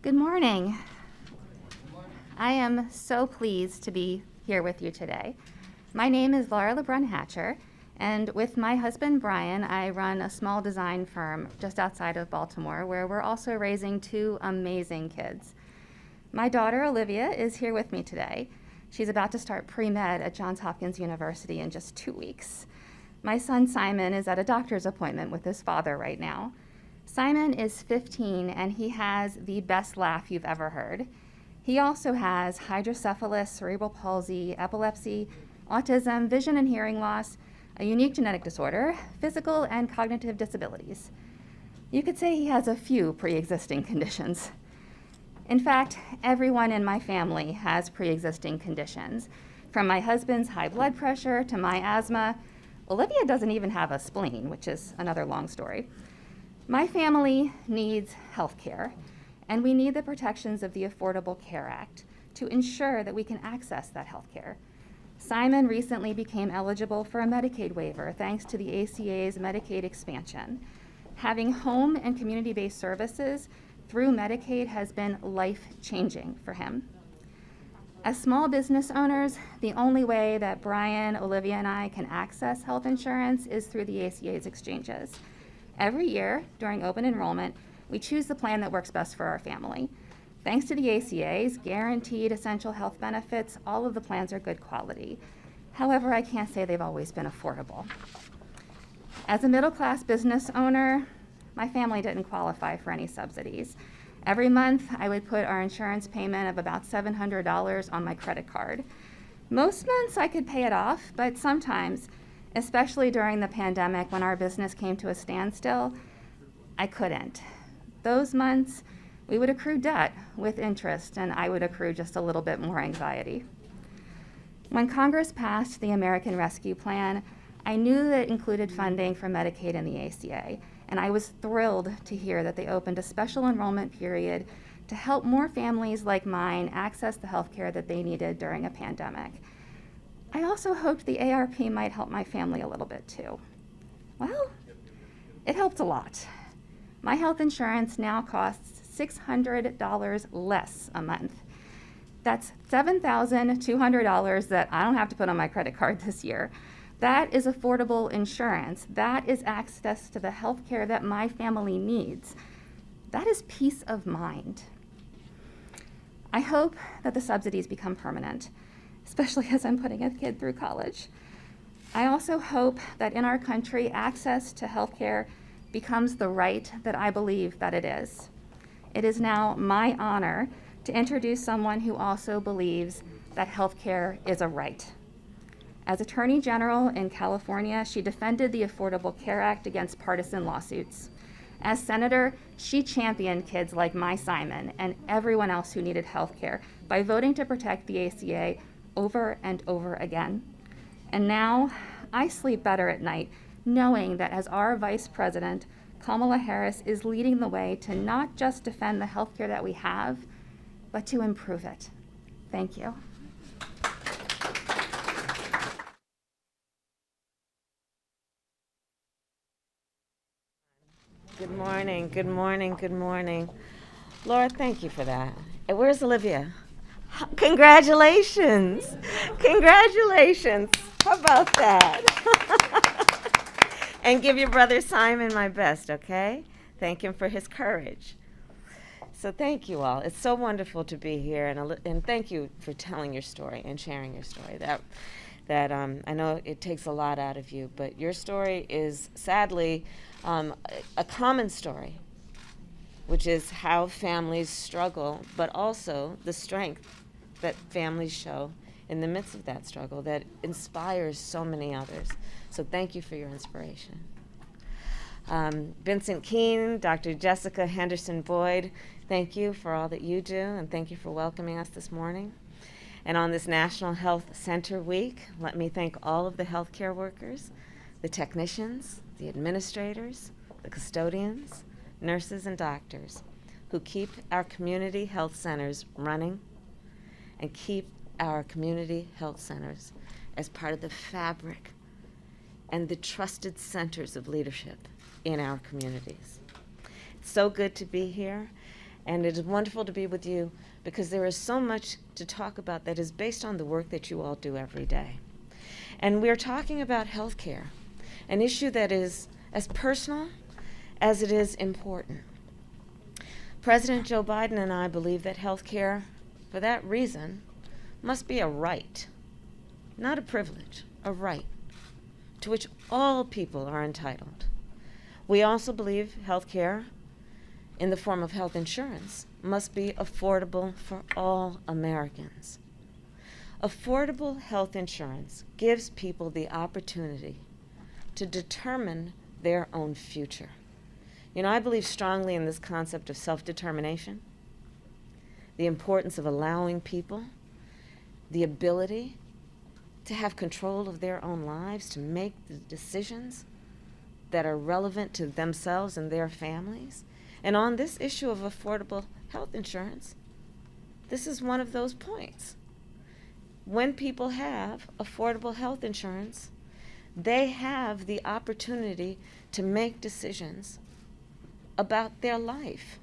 Good morning. I am so pleased to be here with you today. My name is Laura LeBrun Hatcher, and with my husband Brian, I run a small design firm just outside of Baltimore where we're also raising two amazing kids. My daughter Olivia is here with me today. She's about to start pre-med at Johns Hopkins University in just 2 weeks. My son Simon is at a doctor's appointment with his father right now. Simon is 15 and he has the best laugh you've ever heard. He also has hydrocephalus, cerebral palsy, epilepsy, autism, vision and hearing loss, a unique genetic disorder, physical and cognitive disabilities. You could say he has a few pre-existing conditions. In fact, everyone in my family has pre-existing conditions, from my husband's high blood pressure to my asthma. Olivia doesn't even have a spleen, which is another long story. My family needs health care, and we need the protections of the Affordable Care Act to ensure that we can access that health care. Simon recently became eligible for a Medicaid waiver thanks to the ACA's Medicaid expansion. Having home and community-based services through Medicaid has been life-changing for him. As small business owners, the only way that Brian, Olivia, and I can access health insurance is through the ACA's exchanges. Every year, during open enrollment, we choose the plan that works best for our family. Thanks to the ACA's guaranteed essential health benefits, all of the plans are good quality. However, I can't say they've always been affordable. As a middle-class business owner, my family didn't qualify for any subsidies. Every month, I would put our insurance payment of about $700 on my credit card. Most months I could pay it off, but sometimes, especially during the pandemic when our business came to a standstill, I couldn't. Those months, we would accrue debt with interest, and I would accrue just a little bit more anxiety. When Congress passed the American Rescue Plan, I knew that it included funding for Medicaid and the ACA, and I was thrilled to hear that they opened a special enrollment period to help more families like mine access the health care that they needed during a pandemic. I also hoped the ARP might help my family a little bit too. Well, it helped a lot. My health insurance now costs $600 less a month. That's $7,200 that I don't have to put on my credit card this year. That is affordable insurance. That is access to the health care that my family needs. That is peace of mind. I hope that the subsidies become permanent, especially as I'm putting a kid through college. I also hope that in our country, access to health care becomes the right that I believe that it is. It is now my honor to introduce someone who also believes that health care is a right. As Attorney General in California, she defended the Affordable Care Act against partisan lawsuits. As Senator, she championed kids like my Simon and everyone else who needed health care by voting to protect the ACA over and over again. And now I sleep better at night knowing that as our Vice President, Kamala Harris is leading the way to not just defend the health care that we have, but to improve it. Thank you. Good morning, good morning, good morning. Laura, thank you for that. And where's Olivia? Congratulations. Congratulations. How about that? And give your brother Simon my best, okay? Thank him for his courage. So thank you all. It's so wonderful to be here, and thank you for telling your story and sharing your story. That I know it takes a lot out of you, but your story is sadly a common story, which is how families struggle, but also the strength that families show in the midst of that struggle that inspires so many others. So thank you for your inspiration. Vincent Keene, Dr. Jessica Henderson-Boyd, thank you for all that you do, and thank you for welcoming us this morning. And on this National Health Center Week, let me thank all of the healthcare workers, the technicians, the administrators, the custodians, nurses, and doctors who keep our community health centers running and keep our community health centers as part of the fabric and the trusted centers of leadership in our communities. It's so good to be here, And it is wonderful to be with you because there is so much to talk about that is based on the work that you all do every day. And we're talking about health care, an issue that is as personal as it is important. President Joe Biden and I believe that health care, for that reason, must be a right, not a privilege, a right, to which all people are entitled. We also believe health care, in the form of health insurance, must be affordable for all Americans. Affordable health insurance gives people the opportunity to determine their own future. You know, I believe strongly in this concept of self-determination, the importance of allowing people the ability to have control of their own lives, to make the decisions that are relevant to themselves and their families. And on this issue of affordable health insurance, this is one of those points. When people have affordable health insurance, they have the opportunity to make decisions about their life.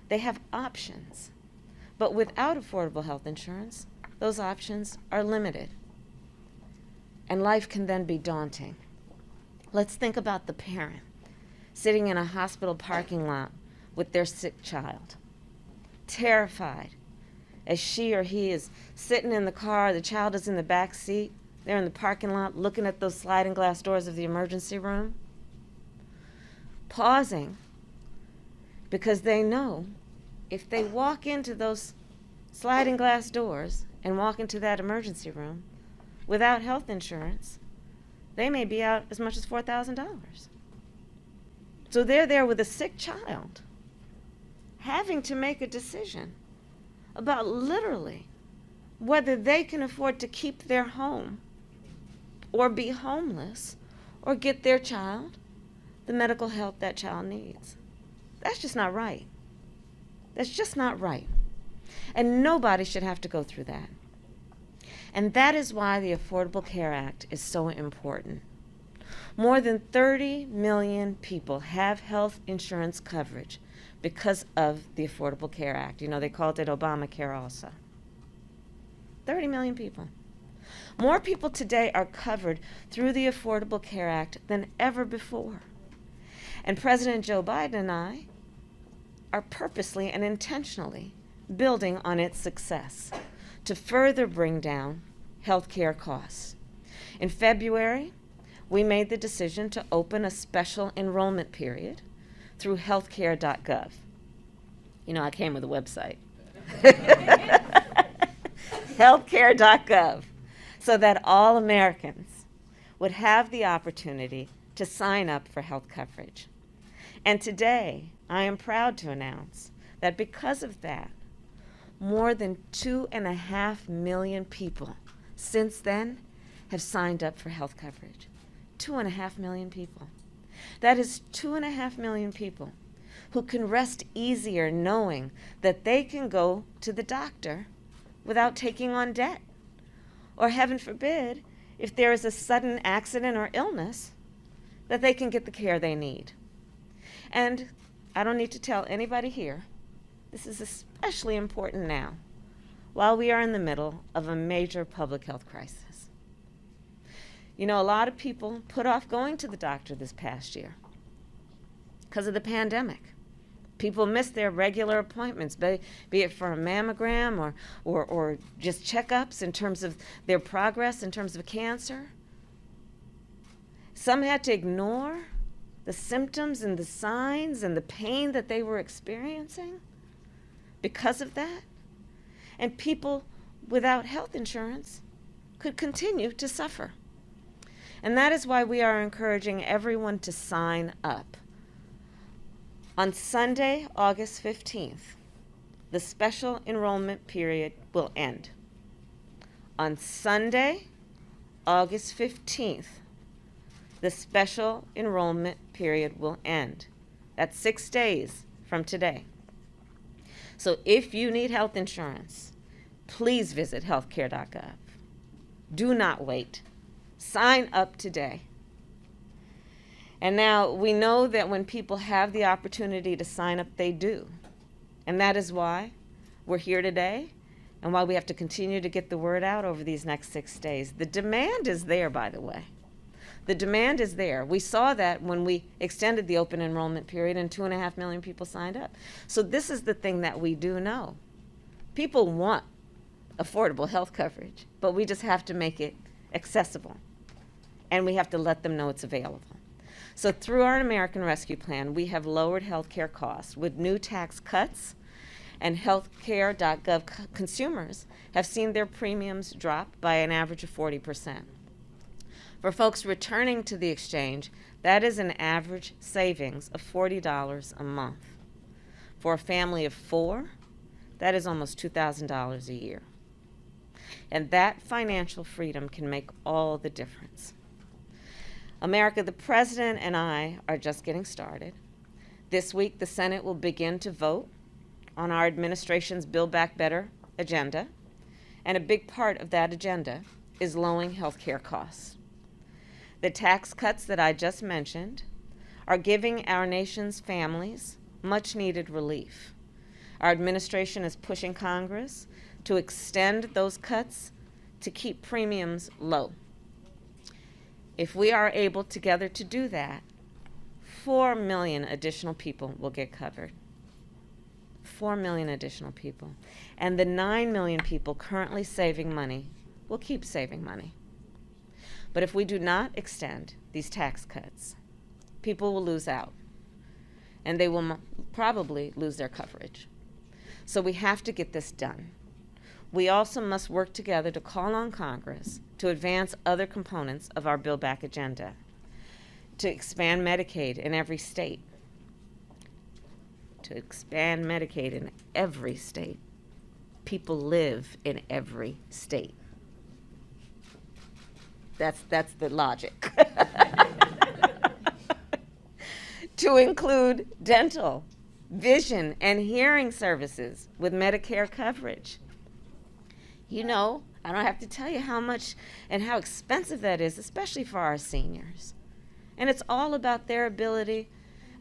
They have options. But without affordable health insurance, those options are limited. And life can then be daunting. Let's think about the parent sitting in a hospital parking lot with their sick child, terrified as she or he is sitting in the car, the child is in the back seat, they're in the parking lot looking at those sliding glass doors of the emergency room, pausing because they know if they walk into those sliding glass doors and walk into that emergency room without health insurance, they may be out as much as $4,000. So they're there with a sick child, having to make a decision about literally whether they can afford to keep their home or be homeless or get their child the medical help that child needs. That's just not right. That's just not right. And nobody should have to go through that. And that is why the Affordable Care Act is so important. More than 30 million people have health insurance coverage because of the Affordable Care Act. You know, they called it Obamacare also. 30 million people. More people today are covered through the Affordable Care Act than ever before. And President Joe Biden and I are purposely and intentionally building on its success to further bring down health care costs. In February, we made the decision to open a special enrollment period through healthcare.gov. You know, I came with a website. Healthcare.gov, so that all Americans would have the opportunity to sign up for health coverage. And today, I am proud to announce that because of that, more than 2.5 million people since then have signed up for health coverage. 2.5 million people. That is 2.5 million people who can rest easier knowing that they can go to the doctor without taking on debt. Or heaven forbid, if there is a sudden accident or illness, that they can get the care they need. And I don't need to tell anybody here, this is especially important now, while we are in the middle of a major public health crisis. You know, a lot of people put off going to the doctor this past year because of the pandemic. People missed their regular appointments, be it for a mammogram or just checkups in terms of their progress in terms of cancer. Some had to ignore the symptoms and the signs and the pain that they were experiencing because of that. And people without health insurance could continue to suffer. And that is why we are encouraging everyone to sign up. On Sunday, August 15th, the special enrollment period will end. On Sunday, August 15th, the special enrollment period will end. That's 6 days from today. So if you need health insurance, please visit healthcare.gov. Do not wait. Sign up today. And now we know that when people have the opportunity to sign up, they do. And that is why we're here today and why we have to continue to get the word out over these next 6 days. The demand is there, by the way. The demand is there. We saw that when we extended the open enrollment period and 2.5 million people signed up. So this is the thing that we do know. People want affordable health coverage, but we just have to make it accessible. And we have to let them know it's available. So through our American Rescue Plan, we have lowered health care costs with new tax cuts, and healthcare.gov consumers have seen their premiums drop by an average of 40%. For folks returning to the exchange, that is an average savings of $40 a month. For a family of 4, that is almost $2,000 a year. And that financial freedom can make all the difference. America, the President and I are just getting started. This week, the Senate will begin to vote on our administration's Build Back Better agenda, and a big part of that agenda is lowering health care costs. The tax cuts that I just mentioned are giving our nation's families much-needed relief. Our administration is pushing Congress to extend those cuts to keep premiums low. If we are able together to do that, 4 million additional people will get covered. 4 million additional people. And the 9 million people currently saving money will keep saving money. But if we do not extend these tax cuts, people will lose out. And they will probably lose their coverage. So we have to get this done. We also must work together to call on Congress to advance other components of our Build Back agenda, to expand Medicaid in every state. To expand Medicaid in every state. People live in every state. That's the logic. To include dental, vision, and hearing services with Medicare coverage. You know, I don't have to tell you how much and how expensive that is, especially for our seniors. And it's all about their ability,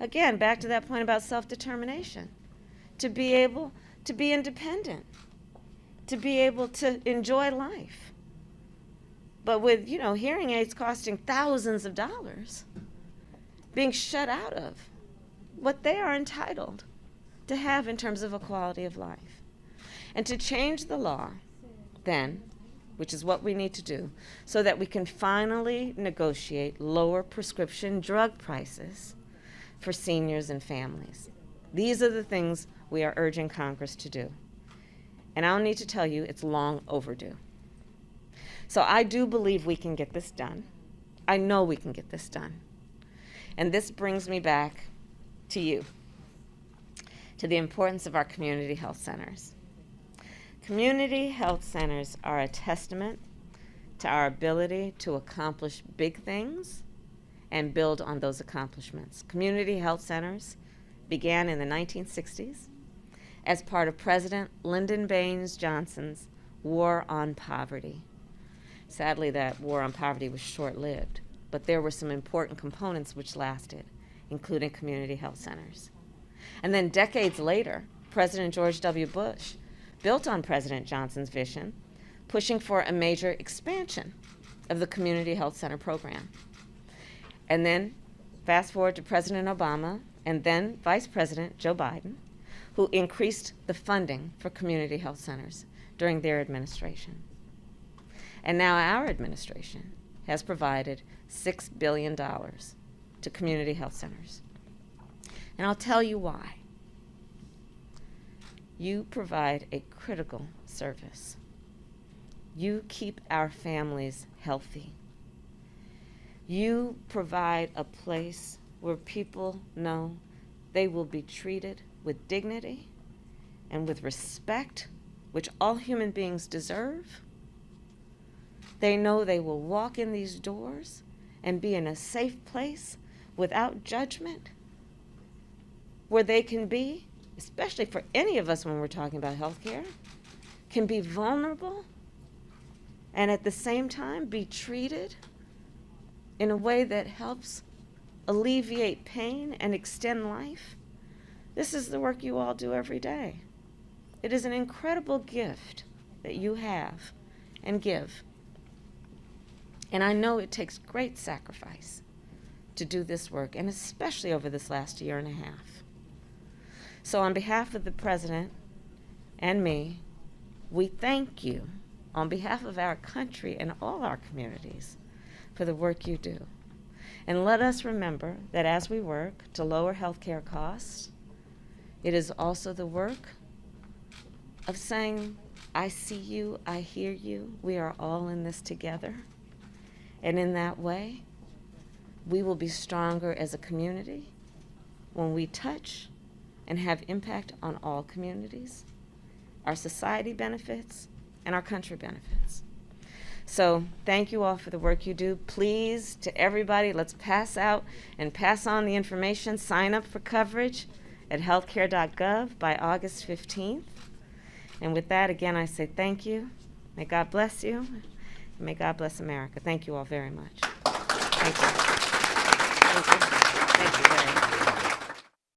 again, back to that point about self-determination, to be able to be independent, to be able to enjoy life. But with, hearing aids costing thousands of dollars, being shut out of what they are entitled to have in terms of a quality of life. And to change the law, then, which is what we need to do, so that we can finally negotiate lower prescription drug prices for seniors and families. These are the things we are urging Congress to do. And I don't need to tell you, it's long overdue. So I do believe we can get this done. I know we can get this done. And this brings me back to you, to the importance of our community health centers. Community health centers are a testament to our ability to accomplish big things and build on those accomplishments. Community health centers began in the 1960s as part of President Lyndon Baines Johnson's War on Poverty. Sadly, that war on poverty was short-lived, but there were some important components which lasted, including community health centers. And then decades later, President George W. Bush built on President Johnson's vision, pushing for a major expansion of the community health center program. And then fast forward to President Obama and then Vice President Joe Biden, who increased the funding for community health centers during their administration. And now our administration has provided $6 billion to community health centers. And I'll tell you why. You provide a critical service. You keep our families healthy. You provide a place where people know they will be treated with dignity and with respect, which all human beings deserve. They know they will walk in these doors and be in a safe place without judgment, where they can be, especially for any of us when we're talking about healthcare, can be vulnerable and at the same time be treated in a way that helps alleviate pain and extend life. This is the work you all do every day. It is an incredible gift that you have and give. And I know it takes great sacrifice to do this work, and especially over this last year and a half. So on behalf of the President and me, we thank you on behalf of our country and all our communities for the work you do. And let us remember that as we work to lower healthcare costs, it is also the work of saying, I see you, I hear you, we are all in this together. And in that way, we will be stronger as a community when we touch and have impact on all communities. Our society benefits and our country benefits. So thank you all for the work you do. Please, to everybody, let's pass out and pass on the information. Sign up for coverage at healthcare.gov by August 15th. And with that, again, I say thank you. May God bless you. And may God bless America. Thank you all very much. Thank you.